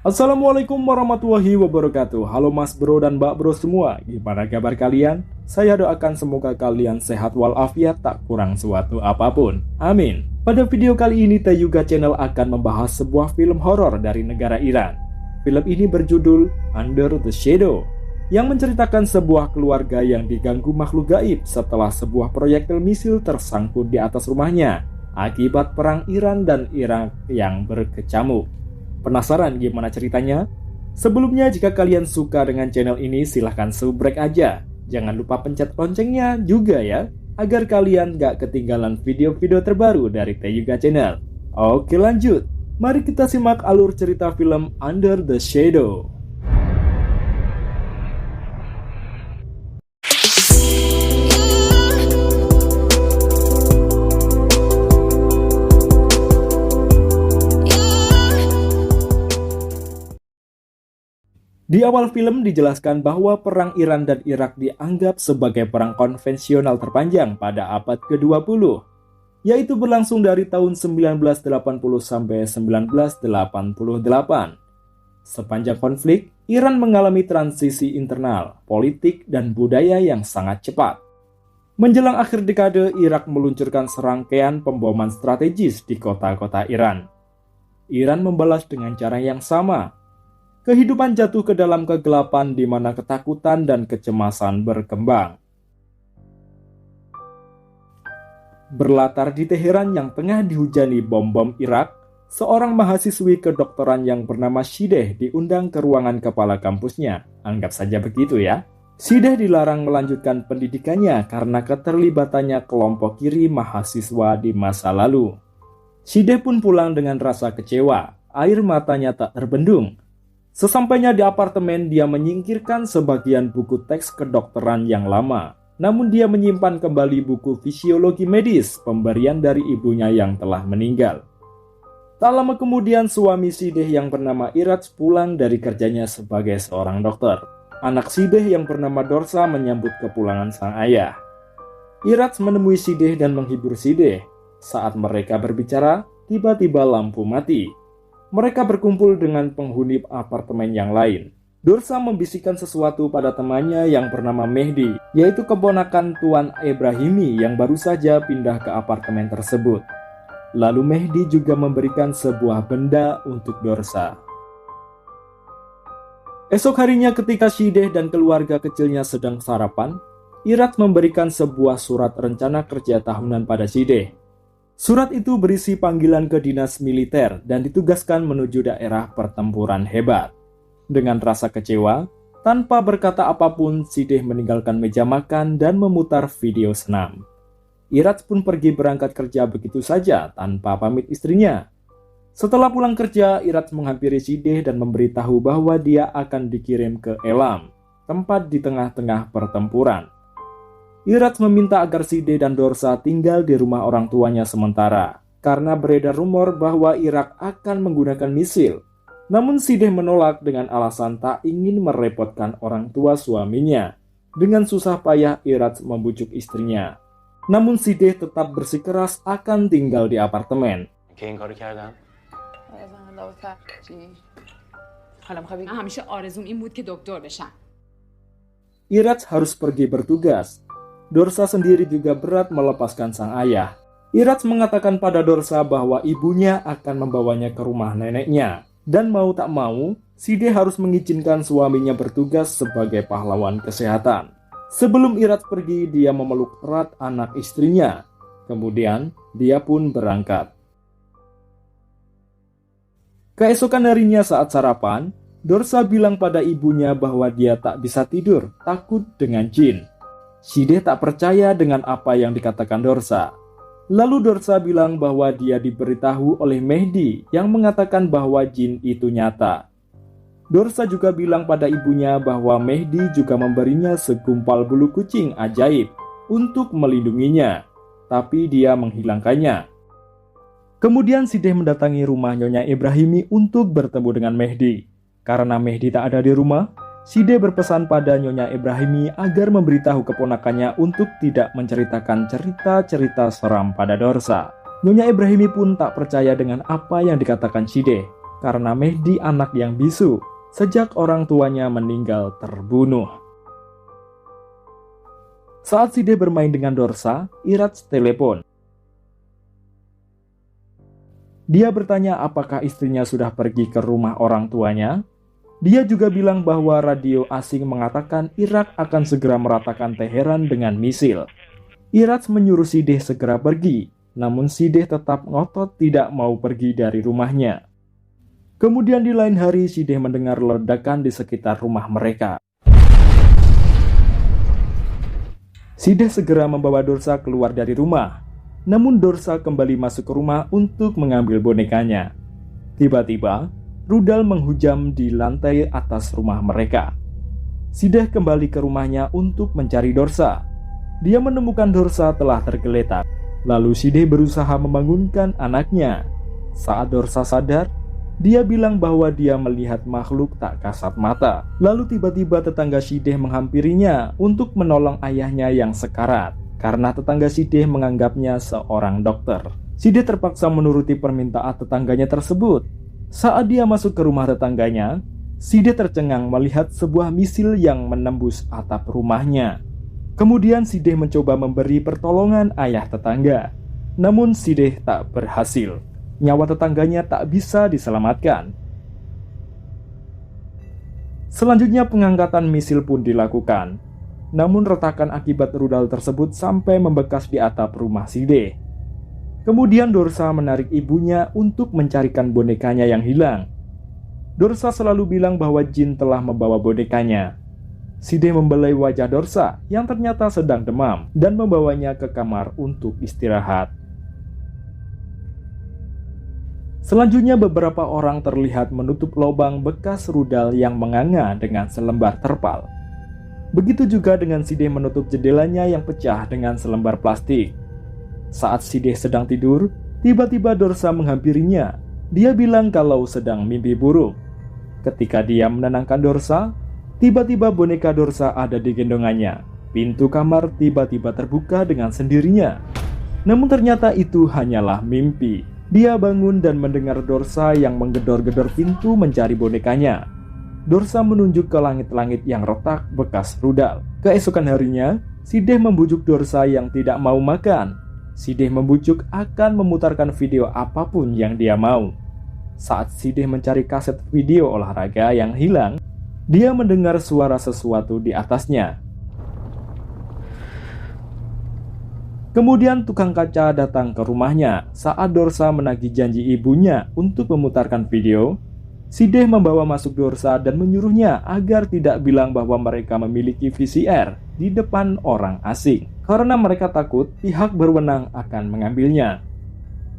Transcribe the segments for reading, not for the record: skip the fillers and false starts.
Assalamualaikum warahmatullahi wabarakatuh. Halo mas bro dan mbak bro semua. Gimana kabar kalian? Saya doakan semoga kalian sehat walafiat, tak kurang suatu apapun. Amin. Pada video kali ini Teyuga Channel akan membahas sebuah film horor dari negara Iran. Film ini berjudul Under the Shadow, yang menceritakan sebuah keluarga yang diganggu makhluk gaib setelah sebuah proyektil misil tersangkut di atas rumahnya akibat perang Iran dan Irak yang berkecamuk. Penasaran gimana ceritanya? Sebelumnya, jika kalian suka dengan channel ini, silahkan subrek aja. Jangan lupa pencet loncengnya juga ya, agar kalian gak ketinggalan video-video terbaru dari Teyuga Channel. Oke lanjut, mari kita simak alur cerita film Under the Shadow. Di awal film dijelaskan bahwa perang Iran dan Irak dianggap sebagai perang konvensional terpanjang pada abad ke-20, yaitu berlangsung dari tahun 1980 sampai 1988. Sepanjang konflik, Iran mengalami transisi internal, politik, dan budaya yang sangat cepat. Menjelang akhir dekade, Irak meluncurkan serangkaian pemboman strategis di kota-kota Iran. Iran membalas dengan cara yang sama. Kehidupan jatuh ke dalam kegelapan di mana ketakutan dan kecemasan berkembang. Berlatar di Teheran yang tengah dihujani bom-bom Irak, seorang mahasiswi kedokteran yang bernama Shideh diundang ke ruangan kepala kampusnya. Anggap saja begitu ya. Shideh dilarang melanjutkan pendidikannya karena keterlibatannya kelompok kiri mahasiswa di masa lalu. Shideh pun pulang dengan rasa kecewa, air matanya tak terbendung. Sesampainya di apartemen, dia menyingkirkan sebagian buku teks kedokteran yang lama. Namun dia menyimpan kembali buku fisiologi medis, pemberian dari ibunya yang telah meninggal. Tak lama kemudian, suami Shideh yang bernama Iraj pulang dari kerjanya sebagai seorang dokter. Anak Shideh yang bernama Dorsa menyambut kepulangan sang ayah. Iraj menemui Shideh dan menghibur Shideh. Saat mereka berbicara, tiba-tiba lampu mati. Mereka berkumpul dengan penghuni apartemen yang lain. Dorsa membisikkan sesuatu pada temannya yang bernama Mehdi, yaitu keponakan Tuan Ebrahimi yang baru saja pindah ke apartemen tersebut. Lalu Mehdi juga memberikan sebuah benda untuk Dorsa. Esok harinya ketika Shideh dan keluarga kecilnya sedang sarapan, Iraj memberikan sebuah surat rencana kerja tahunan pada Shideh. Surat itu berisi panggilan ke dinas militer dan ditugaskan menuju daerah pertempuran hebat. Dengan rasa kecewa, tanpa berkata apapun, Shideh meninggalkan meja makan dan memutar video senam. Iraj pun pergi berangkat kerja begitu saja tanpa pamit istrinya. Setelah pulang kerja, Iraj menghampiri Shideh dan memberitahu bahwa dia akan dikirim ke Elam, tempat di tengah-tengah pertempuran. Iraj meminta agar Shideh dan Dorsa tinggal di rumah orang tuanya sementara, karena beredar rumor bahwa Irak akan menggunakan misil. Namun Shideh menolak dengan alasan tak ingin merepotkan orang tua suaminya. Dengan susah payah Iraj membujuk istrinya. Namun Shideh tetap bersikeras akan tinggal di apartemen. Iraj harus pergi bertugas. Dorsa sendiri juga berat melepaskan sang ayah. Iraj mengatakan pada Dorsa bahwa ibunya akan membawanya ke rumah neneknya. Dan mau tak mau, Shideh harus mengizinkan suaminya bertugas sebagai pahlawan kesehatan. Sebelum Iraj pergi, dia memeluk erat anak istrinya. Kemudian, dia pun berangkat. Keesokan harinya saat sarapan, Dorsa bilang pada ibunya bahwa dia tak bisa tidur, takut dengan jin. Shideh tak percaya dengan apa yang dikatakan Dorsa. Lalu Dorsa bilang bahwa dia diberitahu oleh Mehdi yang mengatakan bahwa jin itu nyata. Dorsa juga bilang pada ibunya bahwa Mehdi juga memberinya segumpal bulu kucing ajaib untuk melindunginya, tapi dia menghilangkannya. Kemudian Shideh mendatangi rumah Nyonya Ebrahimi untuk bertemu dengan Mehdi. Karena Mehdi tak ada di rumah, Shideh berpesan pada Nyonya Ebrahimi agar memberitahu keponakannya untuk tidak menceritakan cerita-cerita seram pada Dorsa. Nyonya Ebrahimi pun tak percaya dengan apa yang dikatakan Shideh. karena Mehdi anak yang bisu sejak orang tuanya meninggal terbunuh. Saat Sideh bermain dengan Dorsa, Irats telepon. Dia bertanya apakah istrinya sudah pergi ke rumah orang tuanya. Dia juga bilang bahwa radio asing mengatakan Irak akan segera meratakan Teheran dengan misil. Irats menyuruh Sideh segera pergi, namun Sideh tetap ngotot tidak mau pergi dari rumahnya. Kemudian di lain hari Sideh mendengar ledakan di sekitar rumah mereka. Sideh segera membawa Dorsa keluar dari rumah. Namun Dorsa kembali masuk ke rumah untuk mengambil bonekanya. Tiba-tiba, rudal menghujam di lantai atas rumah mereka. Sideh kembali ke rumahnya untuk mencari Dorsa. Dia menemukan Dorsa telah tergeletak. Lalu Sideh berusaha membangunkan anaknya. Saat Dorsa sadar, dia bilang bahwa dia melihat makhluk tak kasat mata. Lalu tiba-tiba tetangga Sideh menghampirinya untuk menolong ayahnya yang sekarat, karena tetangga Sideh menganggapnya seorang dokter. Sideh terpaksa menuruti permintaan tetangganya tersebut. Saat dia masuk ke rumah tetangganya, Sideh tercengang melihat sebuah misil yang menembus atap rumahnya. Kemudian Sideh mencoba memberi pertolongan ayah tetangga. Namun Sideh tak berhasil. Nyawa tetangganya tak bisa diselamatkan. Selanjutnya pengangkatan misil pun dilakukan. Namun retakan akibat rudal tersebut sampai membekas di atap rumah Sideh. Kemudian Dorsa menarik ibunya untuk mencarikan bonekanya yang hilang. Dorsa selalu bilang bahwa jin telah membawa bonekanya. Sideh membelai wajah Dorsa yang ternyata sedang demam dan membawanya ke kamar untuk istirahat. Selanjutnya beberapa orang terlihat menutup lubang bekas rudal yang menganga dengan selembar terpal. Begitu juga dengan Sideh menutup jendelanya yang pecah dengan selembar plastik. Saat Sideh sedang tidur, tiba-tiba Dorsa menghampirinya. Dia bilang kalau sedang mimpi buruk. Ketika dia menenangkan Dorsa, tiba-tiba boneka Dorsa ada di gendongannya. Pintu kamar tiba-tiba terbuka dengan sendirinya. Namun ternyata itu hanyalah mimpi. Dia bangun dan mendengar Dorsa yang menggedor-gedor pintu mencari bonekanya. Dorsa menunjuk ke langit-langit yang retak bekas rudal. Keesokan harinya, Sideh membujuk Dorsa yang tidak mau makan. Sideh membujuk akan memutarkan video apapun yang dia mau. Saat Sideh mencari kaset video olahraga yang hilang, dia mendengar suara sesuatu di atasnya. Kemudian tukang kaca datang ke rumahnya. Saat Dorsa menagih janji ibunya untuk memutarkan video, Sideh membawa masuk Dorsa dan menyuruhnya agar tidak bilang bahwa mereka memiliki VCR di depan orang asing, karena mereka takut pihak berwenang akan mengambilnya.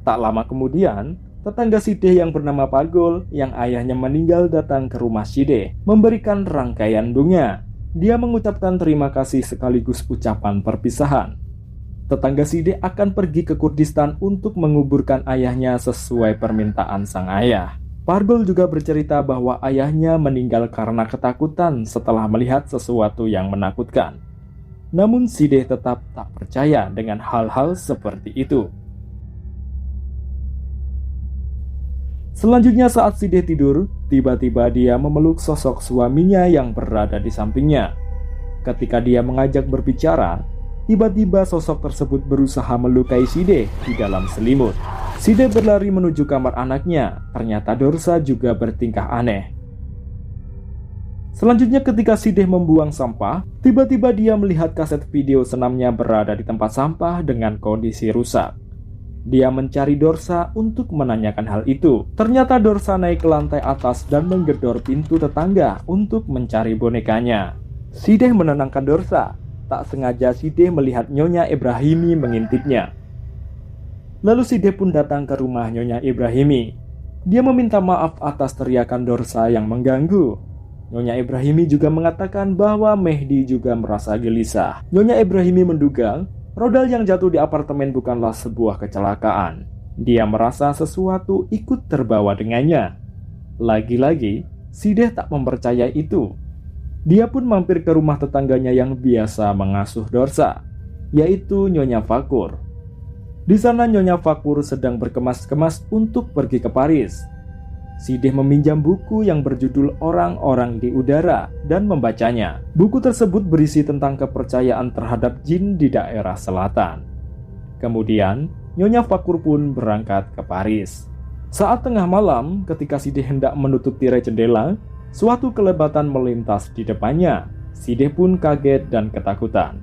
Tak lama kemudian, tetangga Sideh yang bernama Pagol yang ayahnya meninggal datang ke rumah Sideh memberikan rangkaian bunga. Dia mengucapkan terima kasih sekaligus ucapan perpisahan. Tetangga Sideh akan pergi ke Kurdistan untuk menguburkan ayahnya sesuai permintaan sang ayah. Pargol juga bercerita bahwa ayahnya meninggal karena ketakutan setelah melihat sesuatu yang menakutkan. Namun Sideh tetap tak percaya dengan hal-hal seperti itu. Selanjutnya saat Sideh tidur, tiba-tiba dia memeluk sosok suaminya yang berada di sampingnya. Ketika dia mengajak berbicara, tiba-tiba sosok tersebut berusaha melukai Sideh di dalam selimut. Sideh berlari menuju kamar anaknya. Ternyata Dorsa juga bertingkah aneh. Selanjutnya ketika Sideh membuang sampah, tiba-tiba dia melihat kaset video senamnya berada di tempat sampah dengan kondisi rusak. Dia mencari Dorsa untuk menanyakan hal itu. Ternyata Dorsa naik ke lantai atas dan menggedor pintu tetangga untuk mencari bonekanya. Sideh menenangkan Dorsa. Tak sengaja Sideh melihat Nyonya Ibrahimi mengintipnya. Lalu Sideh pun datang ke rumah Nyonya Ibrahimi. Dia meminta maaf atas teriakan Dorsa yang mengganggu. Nyonya Ibrahimi juga mengatakan bahwa Mehdi juga merasa gelisah. Nyonya Ibrahimi menduga rodal yang jatuh di apartemen bukanlah sebuah kecelakaan. Dia merasa sesuatu ikut terbawa dengannya. Lagi-lagi, Sideh tak mempercayai itu. Dia pun mampir ke rumah tetangganya yang biasa mengasuh Dorsa, yaitu Nyonya Fakur. Di sana Nyonya Fakur sedang berkemas-kemas untuk pergi ke Paris. Sideh meminjam buku yang berjudul Orang-Orang di Udara dan membacanya. Buku tersebut berisi tentang kepercayaan terhadap jin di daerah selatan. Kemudian, Nyonya Fakur pun berangkat ke Paris. Saat tengah malam, ketika Sideh hendak menutup tirai jendela, suatu kelebatan melintas di depannya. Sideh pun kaget dan ketakutan.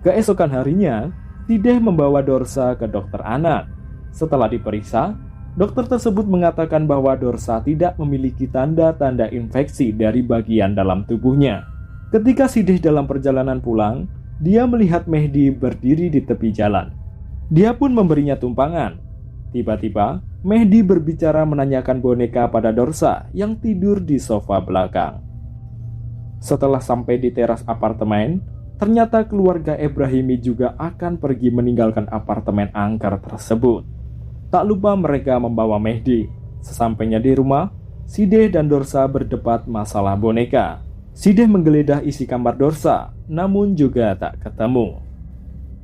Keesokan harinya, Sideh membawa Dorsa ke dokter anak. Setelah diperiksa, dokter tersebut mengatakan bahwa Dorsa tidak memiliki tanda-tanda infeksi dari bagian dalam tubuhnya. Ketika Sideh dalam perjalanan pulang, dia melihat Mehdi berdiri di tepi jalan. Dia pun memberinya tumpangan. Tiba-tiba, Mehdi berbicara menanyakan boneka pada Dorsa yang tidur di sofa belakang. Setelah sampai di teras apartemen, ternyata keluarga Ibrahimi juga akan pergi meninggalkan apartemen angker tersebut. Tak lupa mereka membawa Mehdi. Sesampainya di rumah, Sideh dan Dorsa berdebat masalah boneka. Sideh menggeledah isi kamar Dorsa, namun juga tak ketemu.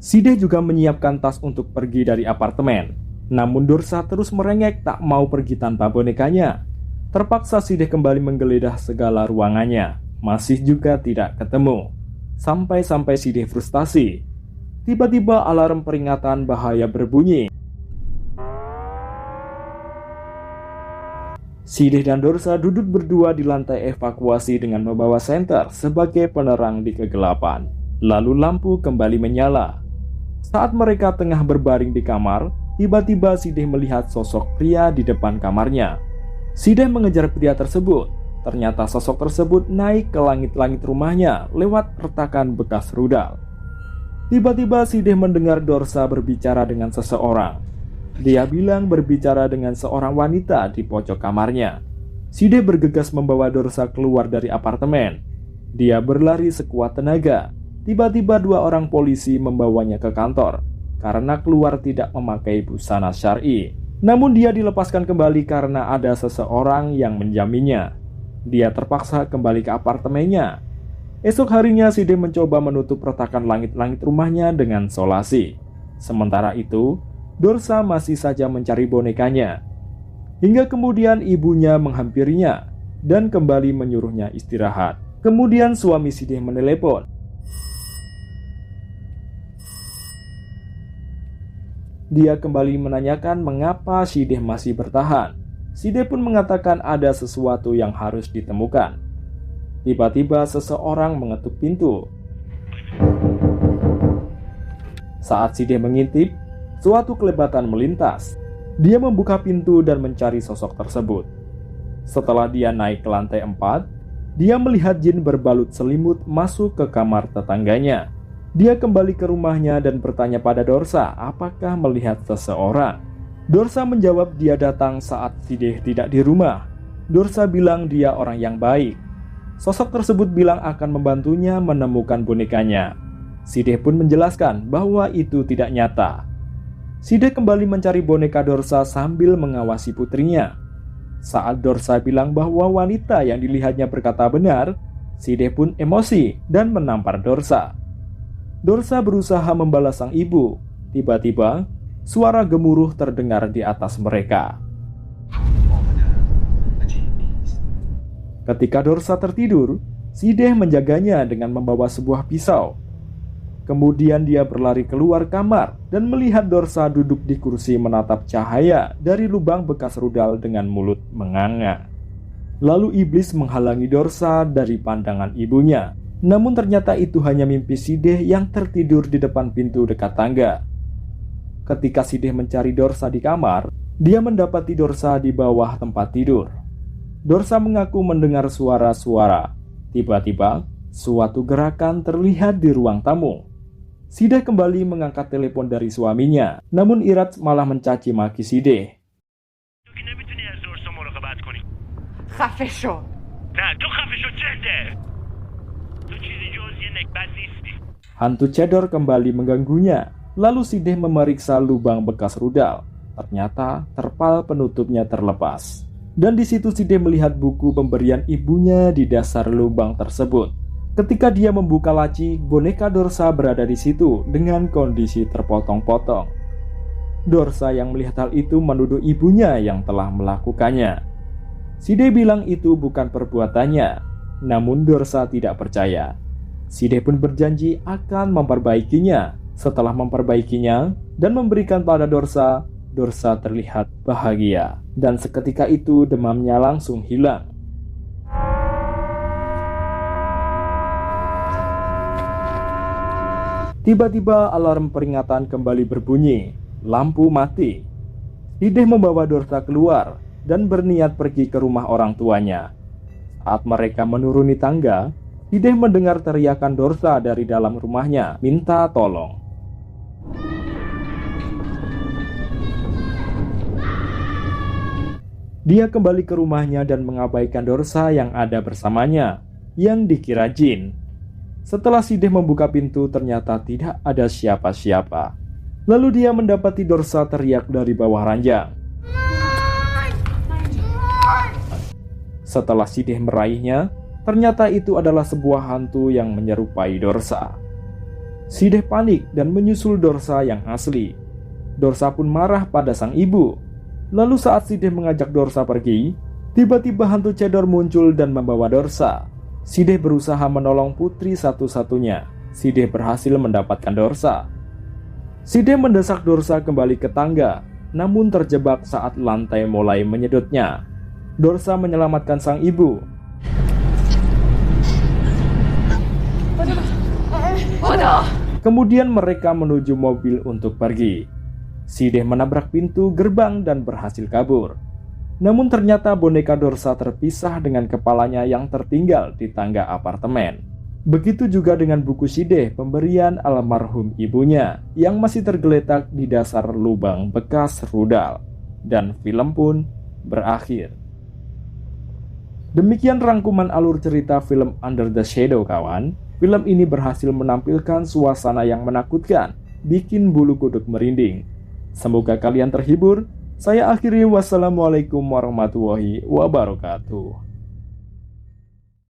Sideh juga menyiapkan tas untuk pergi dari apartemen. Namun Dorsa terus merengek tak mau pergi tanpa bonekanya. Terpaksa Sideh kembali menggeledah segala ruangannya. Masih juga tidak ketemu. Sampai-sampai Sideh frustasi. Tiba-tiba alarm peringatan bahaya berbunyi. Sideh dan Dorsa duduk berdua di lantai evakuasi dengan membawa senter sebagai penerang di kegelapan. Lalu lampu kembali menyala. Saat mereka tengah berbaring di kamar, tiba-tiba Sideh melihat sosok pria di depan kamarnya. Sideh mengejar pria tersebut. Ternyata sosok tersebut naik ke langit-langit rumahnya lewat retakan bekas rudal. Tiba-tiba Sideh mendengar Dorsa berbicara dengan seseorang. Dia bilang berbicara dengan seorang wanita di pojok kamarnya. Sideh bergegas membawa Dorsa keluar dari apartemen. Dia berlari sekuat tenaga. Tiba-tiba 2 orang polisi membawanya ke kantor karena keluar tidak memakai busana syar'i. Namun dia dilepaskan kembali karena ada seseorang yang menjaminnya. Dia terpaksa kembali ke apartemennya. Esok harinya Sideh mencoba menutup retakan langit-langit rumahnya dengan solasi. Sementara itu, Dorsa masih saja mencari bonekanya. Hingga kemudian ibunya menghampirinya dan kembali menyuruhnya istirahat. Kemudian suami Sideh menelepon. Dia kembali menanyakan mengapa Sideh masih bertahan. Sideh pun mengatakan ada sesuatu yang harus ditemukan. Tiba-tiba seseorang mengetuk pintu. Saat Sideh mengintip, suatu kelebatan melintas. Dia membuka pintu dan mencari sosok tersebut. Setelah dia naik ke lantai 4, dia melihat jin berbalut selimut masuk ke kamar tetangganya. Dia kembali ke rumahnya dan bertanya pada Dorsa apakah melihat seseorang. Dorsa menjawab dia datang saat Sideh tidak di rumah. Dorsa bilang dia orang yang baik. Sosok tersebut bilang akan membantunya menemukan bonekanya. Sideh pun menjelaskan bahwa itu tidak nyata. Sideh kembali mencari boneka Dorsa sambil mengawasi putrinya. Saat Dorsa bilang bahwa wanita yang dilihatnya berkata benar, Sideh pun emosi dan menampar Dorsa. Dorsa berusaha membalas sang ibu. Tiba-tiba, suara gemuruh terdengar di atas mereka. Ketika Dorsa tertidur, Sideh menjaganya dengan membawa sebuah pisau. Kemudian dia berlari keluar kamar dan melihat Dorsa duduk di kursi menatap cahaya dari lubang bekas rudal dengan mulut menganga. Lalu iblis menghalangi Dorsa dari pandangan ibunya. Namun ternyata itu hanya mimpi Sideh yang tertidur di depan pintu dekat tangga. Ketika Sideh mencari Dorsa di kamar, dia mendapati Dorsa di bawah tempat tidur. Dorsa mengaku mendengar suara-suara. Tiba-tiba, suatu gerakan terlihat di ruang tamu. Sideh kembali mengangkat telepon dari suaminya, namun Irat malah mencaci maki Sideh. Hantu Cedor kembali mengganggunya, lalu Sideh memeriksa lubang bekas rudal. Ternyata terpal penutupnya terlepas. Dan di situ Sideh melihat buku pemberian ibunya di dasar lubang tersebut. Ketika dia membuka laci, boneka Dorsa berada di situ dengan kondisi terpotong-potong. Dorsa yang melihat hal itu menuduh ibunya yang telah melakukannya. Shide bilang itu bukan perbuatannya, namun Dorsa tidak percaya. Shide pun berjanji akan memperbaikinya. Setelah memperbaikinya dan memberikan pada Dorsa, Dorsa terlihat bahagia. Dan seketika itu demamnya langsung hilang. Tiba-tiba alarm peringatan kembali berbunyi. Lampu mati. Shide membawa Dorsa keluar dan berniat pergi ke rumah orang tuanya. Saat mereka menuruni tangga, Shide mendengar teriakan Dorsa dari dalam rumahnya, minta tolong. Dia kembali ke rumahnya dan mengabaikan Dorsa yang ada bersamanya, yang dikira jin. Setelah Shide membuka pintu, ternyata tidak ada siapa-siapa. Lalu dia mendapati Dorsa teriak dari bawah ranjang. Setelah Shide meraihnya, ternyata itu adalah sebuah hantu yang menyerupai Dorsa. Shide panik dan menyusul Dorsa yang asli. Dorsa pun marah pada sang ibu. Lalu saat Shide mengajak Dorsa pergi, tiba-tiba hantu Cedor muncul dan membawa Dorsa. Shide berusaha menolong putri satu-satunya. Shide berhasil mendapatkan Dorsa. Shide mendesak Dorsa kembali ke tangga, namun terjebak saat lantai mulai menyedotnya. Dorsa menyelamatkan sang ibu. Kemudian mereka menuju mobil untuk pergi. Shide menabrak pintu gerbang dan berhasil kabur. Namun ternyata boneka Dorsa terpisah dengan kepalanya yang tertinggal di tangga apartemen. Begitu juga dengan buku Shide, pemberian almarhum ibunya, yang masih tergeletak di dasar lubang bekas rudal. Dan film pun berakhir. Demikian rangkuman alur cerita film Under the Shadow, kawan. Film ini berhasil menampilkan suasana yang menakutkan, bikin bulu kuduk merinding. Semoga kalian terhibur. Saya akhiri, wassalamualaikum warahmatullahi wabarakatuh.